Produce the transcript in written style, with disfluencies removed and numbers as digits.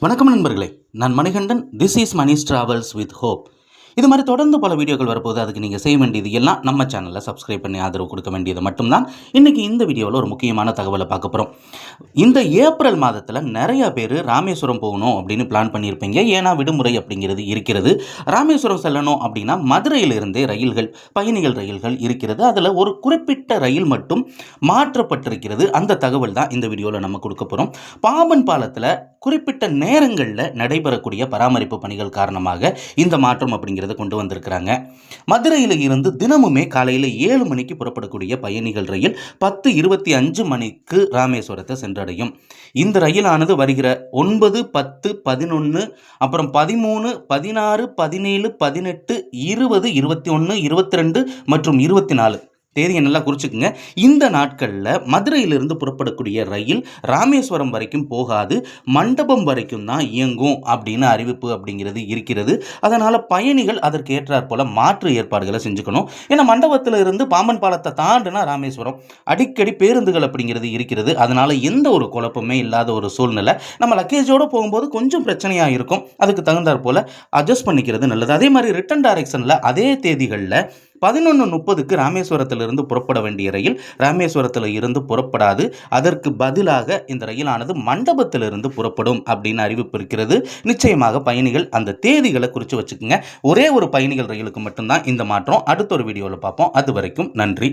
வணக்கம் நண்பர்களே, நான் Manikandan. This is Mani's travels with hope. இது மாதிரி தொடர்ந்து பல வீடியோக்கள் வரப்போது. அதுக்கு நீங்கள் செய்ய வேண்டியது எல்லாம் நம்ம சேனலில் சப்ஸ்கிரைப் பண்ணி ஆதரவு கொடுக்க வேண்டியது மட்டும்தான். இன்றைக்கி இந்த வீடியோவில் ஒரு முக்கியமான தகவலை பார்க்க போகிறோம். இந்த ஏப்ரல் மாதத்தில் நிறையா பேர் ராமேஸ்வரம் போகணும் அப்படின்னு பிளான் பண்ணியிருப்பீங்க. ஏன்னா விடுமுறை அப்படிங்கிறது இருக்கிறது. ராமேஸ்வரம் செல்லணும் அப்படின்னா மதுரையிலிருந்தே ரயில்கள், பயணிகள் ரயில்கள் இருக்கிறது. அதில் ஒரு குறிப்பிட்ட ரயில் மட்டும் மாற்றப்பட்டிருக்கிறது. அந்த தகவல் தான் இந்த வீடியோவில் நம்ம கொடுக்க போகிறோம். பாம்பன் பாலத்தில் குறிப்பிட்ட நேரங்களில் நடைபெறக்கூடிய பராமரிப்பு பணிகள் காரணமாக இந்த மாற்றம் அப்படிங்கிறத கொண்டு வந்திருக்கிறாங்க. மதுரையில் இருந்து தினமுமே காலையில் 7 மணிக்கு புறப்படக்கூடிய பயணிகள் ரயில் 10:25 மணிக்கு ராமேஸ்வரத்தை சென்றடையும். இந்த ரயிலானது வருகிற 9, 10, 11, அப்புறம் 13, 16, 17, 18, 20, 21, 22 மற்றும் 24 தேதியை நல்லா குறிச்சுக்குங்க. இந்த நாட்களில் மதுரையிலிருந்து புறப்படக்கூடிய ரயில் ராமேஸ்வரம் வரைக்கும் போகாது, மண்டபம் வரைக்கும் தான் இயங்கும் அப்படின்னு அறிவிப்பு அப்படிங்கிறது இருக்கிறது. அதனால் பயணிகள் அதற்கு ஏற்றாற் போல மாற்று ஏற்பாடுகளை செஞ்சுக்கணும். ஏன்னா மண்டபத்தில் இருந்து பாம்பன் பாலத்தை தாண்டினா ராமேஸ்வரம் அடிக்கடி பேருந்துகள் அப்படிங்கிறது இருக்கிறது. அதனால் எந்த ஒரு குழப்பமே இல்லாத ஒரு சூழ்நிலை. நம்ம லக்கேஜோடு போகும்போது கொஞ்சம் பிரச்சனையாக இருக்கும். அதுக்கு தகுந்தாற் போல் அட்ஜஸ்ட் பண்ணிக்கிறது நல்லது. அதே மாதிரி ரிட்டன் டைரக்ஷனில் அதே தேதிகளில் 11:30க்கு ராமேஸ்வரத்திலிருந்து புறப்பட வேண்டிய ரயில் ராமேஸ்வரத்தில் இருந்து புறப்படாது. அதற்கு பதிலாக இந்த ரயிலானது மண்டபத்திலிருந்து புறப்படும் அப்படின்னு அறிவிப்பு இருக்கிறது. நிச்சயமாக பயணிகள் அந்த தேதிகளை குறித்து வச்சுக்கோங்க. ஒரே ஒரு பயணிகள் ரயிலுக்கு மட்டும்தான் இந்த மாற்றம். அடுத்த ஒரு வீடியோவில் பார்ப்போம். அது வரைக்கும் நன்றி.